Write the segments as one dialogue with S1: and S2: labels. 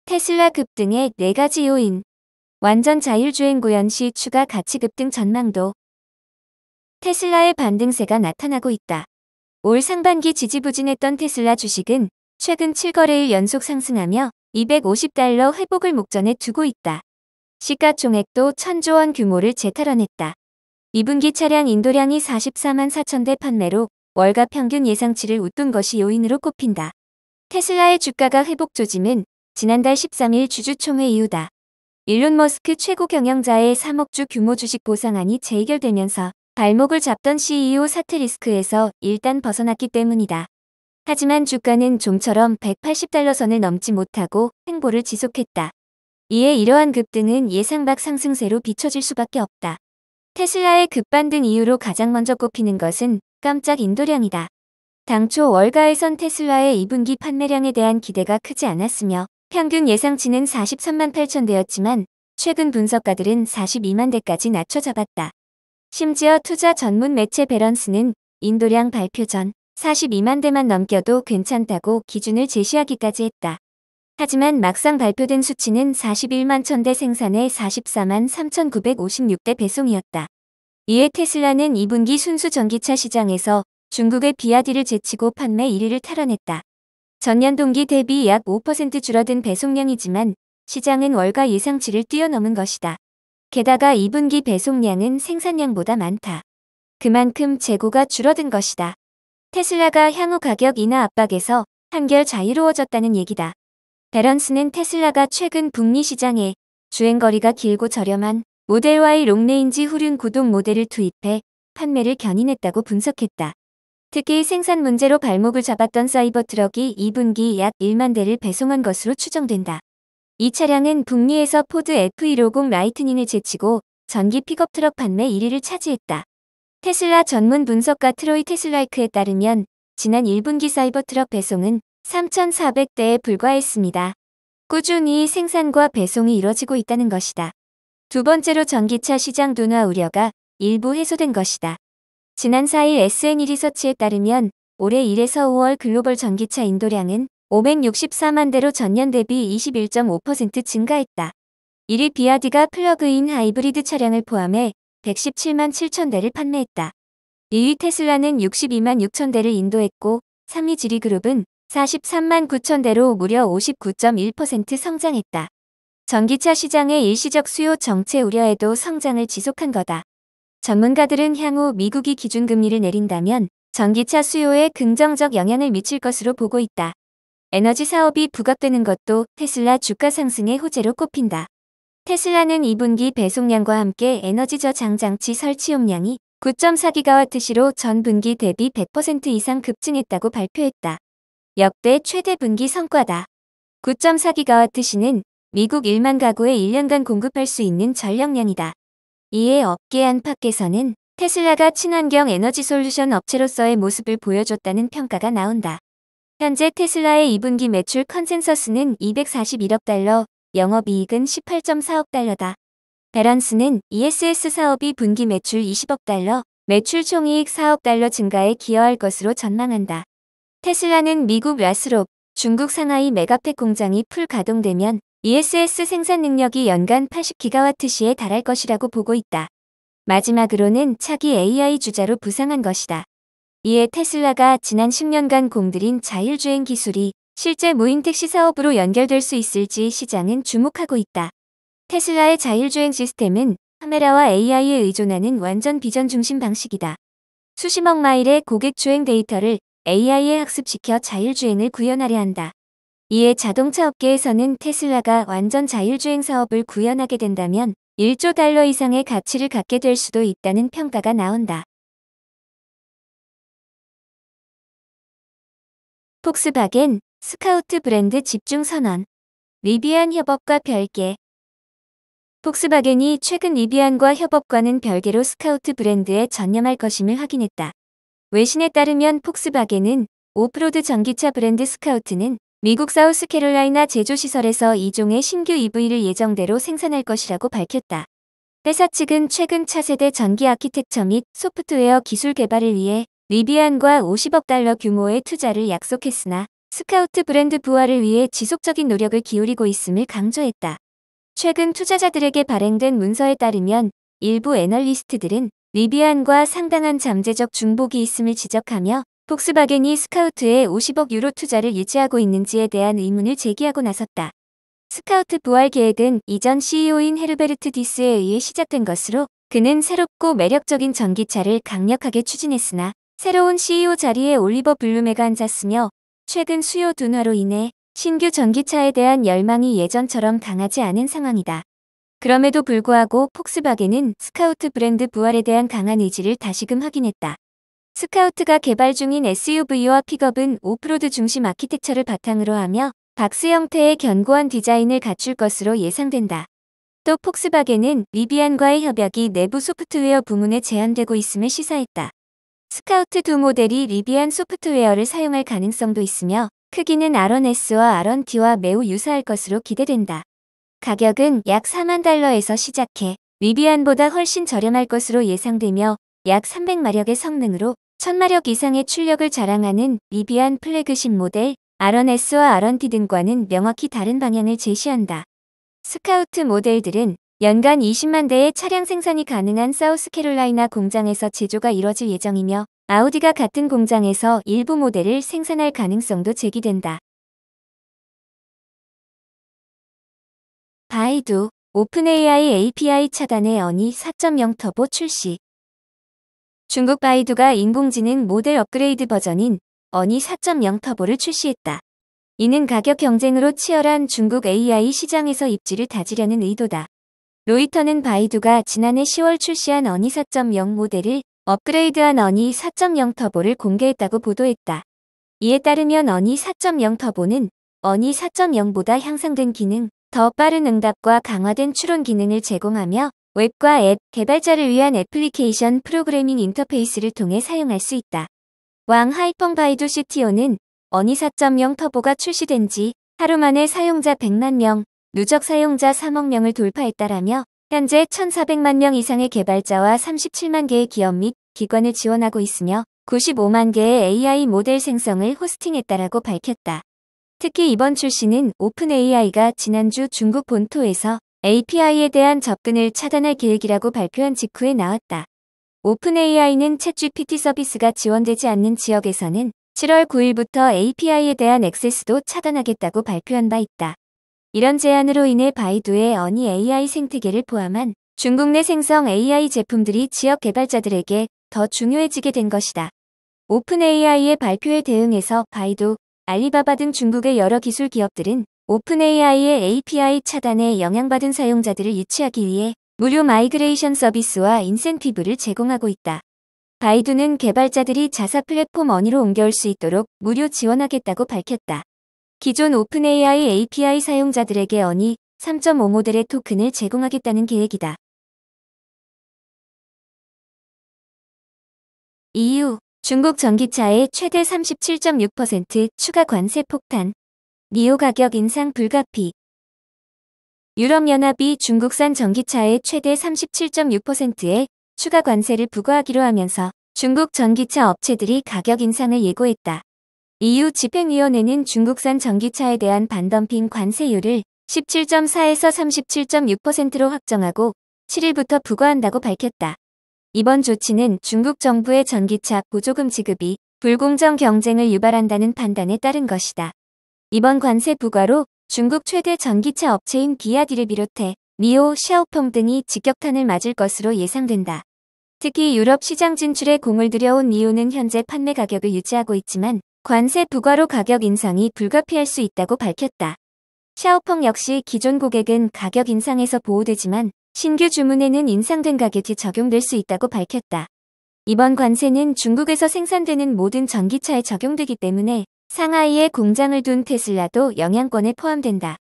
S1: 테슬라 급등의 4가지 요인. 완전 자율주행 구현 시 추가 가치 급등 전망도. 테슬라의 반등세가 나타나고 있다. 올 상반기 지지부진했던 테슬라 주식은 최근 7거래일 연속 상승하며 $250 회복을 목전에 두고 있다. 시가총액도 1,000조 원 규모를 재탈환했다. 2분기 차량 인도량이 44만 4천 대 판매로 월가 평균 예상치를 웃돈 것이 요인으로 꼽힌다. 테슬라의 주가가 회복 조짐은 지난달 13일 주주총회 이후다. 일론 머스크 최고 경영자의 3억 주 규모 주식 보상안이 재의결되면서 발목을 잡던 CEO 사퇴 리스크에서 일단 벗어났기 때문이다. 하지만 주가는 좀처럼 $180 선을 넘지 못하고 횡보를 지속했다. 이에 이러한 급등은 예상 밖 상승세로 비춰질 수밖에 없다. 테슬라의 급반등 이유로 가장 먼저 꼽히는 것은 깜짝 인도량이다. 당초 월가에선 테슬라의 2분기 판매량에 대한 기대가 크지 않았으며 평균 예상치는 43만 8천 대였지만 최근 분석가들은 42만 대까지 낮춰 잡았다. 심지어 투자 전문 매체 배런스는 인도량 발표 전 42만 대만 넘겨도 괜찮다고 기준을 제시하기까지 했다. 하지만 막상 발표된 수치는 41만 1,000대 생산에 44만 3,956대 배송이었다. 이에 테슬라는 2분기 순수 전기차 시장에서 중국의 비아디를 제치고 판매 1위를 탈환했다. 전년 동기 대비 약 5% 줄어든 배송량이지만 시장은 월가 예상치를 뛰어넘은 것이다. 게다가 2분기 배송량은 생산량보다 많다. 그만큼 재고가 줄어든 것이다. 테슬라가 향후 가격 인하 압박에서 한결 자유로워졌다는 얘기다. 배런스는 테슬라가 최근 북미 시장에 주행거리가 길고 저렴한 모델 Y 롱레인지 후륜 구동 모델을 투입해 판매를 견인했다고 분석했다. 특히 생산 문제로 발목을 잡았던 사이버 트럭이 2분기 약 1만 대를 배송한 것으로 추정된다. 이 차량은 북미에서 포드 F150 라이트닝을 제치고 전기 픽업 트럭 판매 1위를 차지했다. 테슬라 전문 분석가 트로이 테슬라이크에 따르면 지난 1분기 사이버 트럭 배송은 3,400대에 불과했습니다. 꾸준히 생산과 배송이 이뤄지고 있다는 것이다. 두 번째로 전기차 시장 둔화 우려가 일부 해소된 것이다. 지난 4일 SN 리서치에 따르면 올해 1에서 5월 글로벌 전기차 인도량은 564만 대로 전년 대비 21.5% 증가했다. 1위 비아디가 플러그인 하이브리드 차량을 포함해 117만 7천 대를 판매했다. 2위 테슬라는 62만 6천 대를 인도했고 3위 지리그룹은 43만 9천 대로 무려 59.1% 성장했다. 전기차 시장의 일시적 수요 정체 우려에도 성장을 지속한 거다. 전문가들은 향후 미국이 기준금리를 내린다면 전기차 수요에 긍정적 영향을 미칠 것으로 보고 있다. 에너지 사업이 부각되는 것도 테슬라 주가 상승의 호재로 꼽힌다. 테슬라는 2분기 배송량과 함께 에너지 저장 장치 설치 용량이 9.4GWh로 전 분기 대비 100% 이상 급증했다고 발표했다. 역대 최대 분기 성과다. 9.4GWh는 미국 1만 가구에 1년간 공급할 수 있는 전력량이다. 이에 업계 안팎에서는 테슬라가 친환경 에너지 솔루션 업체로서의 모습을 보여줬다는 평가가 나온다. 현재 테슬라의 2분기 매출 컨센서스는 $241억, 영업이익은 $18.4억 달러다. 배런스는 ESS 사업이 분기 매출 $20억 달러, 매출 총이익 $4억 달러 증가에 기여할 것으로 전망한다. 테슬라는 미국 라스롭, 중국 상하이 메가팩 공장이 풀 가동되면 ESS 생산 능력이 연간 80GWh에 달할 것이라고 보고 있다. 마지막으로는 차기 AI 주자로 부상한 것이다. 이에 테슬라가 지난 10년간 공들인 자율주행 기술이 실제 무인 택시 사업으로 연결될 수 있을지 시장은 주목하고 있다. 테슬라의 자율주행 시스템은 카메라와 AI에 의존하는 완전 비전 중심 방식이다. 수십억 마일의 고객 주행 데이터를 AI에 학습시켜 자율주행을 구현하려 한다. 이에 자동차 업계에서는 테슬라가 완전 자율주행 사업을 구현하게 된다면 1조 달러 이상의 가치를 갖게 될 수도 있다는 평가가 나온다. 폭스바겐, 스카우트 브랜드 집중 선언. 리비안 협업과 별개. 폭스바겐이 최근 리비안과 협업과는 별개로 스카우트 브랜드에 전념할 것임을 확인했다. 외신에 따르면 폭스바겐은 오프로드 전기차 브랜드 스카우트는 미국 사우스캐롤라이나 제조시설에서 2종의 신규 EV를 예정대로 생산할 것이라고 밝혔다. 회사 측은 최근 차세대 전기 아키텍처 및 소프트웨어 기술 개발을 위해 리비안과 $50억 달러 규모의 투자를 약속했으나 스카우트 브랜드 부활을 위해 지속적인 노력을 기울이고 있음을 강조했다. 최근 투자자들에게 발행된 문서에 따르면 일부 애널리스트들은 리비안과 상당한 잠재적 중복이 있음을 지적하며 폭스바겐이 스카우트에 50억 유로 투자를 유치하고 있는지에 대한 의문을 제기하고 나섰다. 스카우트 부활 계획은 이전 CEO인 헤르베르트 디스에 의해 시작된 것으로 그는 새롭고 매력적인 전기차를 강력하게 추진했으나 새로운 CEO 자리에 올리버 블룸에가 앉았으며 최근 수요 둔화로 인해 신규 전기차에 대한 열망이 예전처럼 강하지 않은 상황이다. 그럼에도 불구하고 폭스바겐은 스카우트 브랜드 부활에 대한 강한 의지를 다시금 확인했다. 스카우트가 개발 중인 SUV와 픽업은 오프로드 중심 아키텍처를 바탕으로 하며 박스 형태의 견고한 디자인을 갖출 것으로 예상된다. 또 폭스바겐은 리비안과의 협약이 내부 소프트웨어 부문에 제한되고 있음을 시사했다. 스카우트 두 모델이 리비안 소프트웨어를 사용할 가능성도 있으며 크기는 R1S와 R1T와 매우 유사할 것으로 기대된다. 가격은 약 4만 달러에서 시작해 리비안보다 훨씬 저렴할 것으로 예상되며 약 300마력의 성능으로 1000마력 이상의 출력을 자랑하는 리비안 플래그십 모델 R1S와 R1T 등과는 명확히 다른 방향을 제시한다. 스카우트 모델들은 연간 20만 대의 차량 생산이 가능한 사우스캐롤라이나 공장에서 제조가 이뤄질 예정이며 아우디가 같은 공장에서 일부 모델을 생산할 가능성도 제기된다. 바이두, 오픈AI API 차단의 어니 4.0 터보 출시. 중국 바이두가 인공지능 모델 업그레이드 버전인 어니 4.0 터보를 출시했다. 이는 가격 경쟁으로 치열한 중국 AI 시장에서 입지를 다지려는 의도다. 로이터는 바이두가 지난해 10월 출시한 어니 4.0 모델을 업그레이드한 어니 4.0 터보를 공개했다고 보도했다. 이에 따르면 어니 4.0 터보는 어니 4.0보다 향상된 기능, 더 빠른 응답과 강화된 추론 기능을 제공하며 웹과 앱 개발자를 위한 애플리케이션 프로그래밍 인터페이스를 통해 사용할 수 있다. 왕 하이펑 바이두 CTO는 어니 4.0 터보가 출시된 지 하루 만에 사용자 100만 명, 누적 사용자 3억 명을 돌파했다라며 현재 1,400만 명 이상의 개발자와 37만 개의 기업 및 기관을 지원하고 있으며 95만 개의 AI 모델 생성을 호스팅했다라고 밝혔다. 특히 이번 출시는 오픈AI가 지난주 중국 본토에서 API에 대한 접근을 차단할 계획이라고 발표한 직후에 나왔다. 오픈AI는 챗GPT 서비스가 지원되지 않는 지역에서는 7월 9일부터 API에 대한 액세스도 차단하겠다고 발표한 바 있다. 이런 제안으로 인해 바이두의 어니 AI 생태계를 포함한 중국 내 생성 AI 제품들이 지역 개발자들에게 더 중요해지게 된 것이다. 오픈AI의 발표에 대응해서 바이두, 알리바바 등 중국의 여러 기술 기업들은 오픈AI의 API 차단에 영향받은 사용자들을 유치하기 위해 무료 마이그레이션 서비스와 인센티브를 제공하고 있다. 바이두는 개발자들이 자사 플랫폼 어니로 옮겨올 수 있도록 무료 지원하겠다고 밝혔다. 기존 오픈AI API 사용자들에게 어니 3.5 모델의 토큰을 제공하겠다는 계획이다. EU, 중국 전기차의 최대 37.6% 추가 관세 폭탄. 니오 가격 인상 불가피. 유럽연합이 중국산 전기차의 최대 37.6%의 추가 관세를 부과하기로 하면서 중국 전기차 업체들이 가격 인상을 예고했다. EU 집행위원회는 중국산 전기차에 대한 반덤핑 관세율을 17.4에서 37.6%로 확정하고 7일부터 부과한다고 밝혔다. 이번 조치는 중국 정부의 전기차 보조금 지급이 불공정 경쟁을 유발한다는 판단에 따른 것이다. 이번 관세 부과로 중국 최대 전기차 업체인 비아디를 비롯해 니오, 샤오펑 등이 직격탄을 맞을 것으로 예상된다. 특히 유럽 시장 진출에 공을 들여온 니오는 현재 판매 가격을 유지하고 있지만 관세 부과로 가격 인상이 불가피할 수 있다고 밝혔다. 샤오펑 역시 기존 고객은 가격 인상에서 보호되지만 신규 주문에는 인상된 가격이 적용될 수 있다고 밝혔다. 이번 관세는 중국에서 생산되는 모든 전기차에 적용되기 때문에 상하이에 공장을 둔 테슬라도 영향권에 포함된다.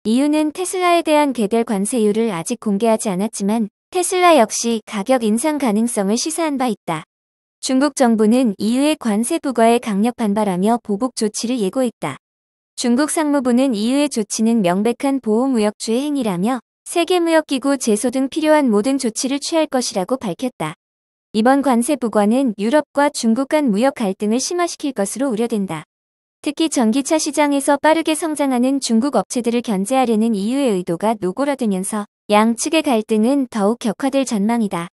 S1: EU는 테슬라에 대한 개별 관세율을 아직 공개하지 않았지만 테슬라 역시 가격 인상 가능성을 시사한 바 있다. 중국 정부는 EU의 관세 부과에 강력 반발하며 보복 조치를 예고했다. 중국 상무부는 EU의 조치는 명백한 보호무역주의 행위라며 세계무역기구 제소 등 필요한 모든 조치를 취할 것이라고 밝혔다. 이번 관세 부과는 유럽과 중국 간 무역 갈등을 심화시킬 것으로 우려된다. 특히 전기차 시장에서 빠르게 성장하는 중국 업체들을 견제하려는 EU의 의도가 노골화되면서 양측의 갈등은 더욱 격화될 전망이다.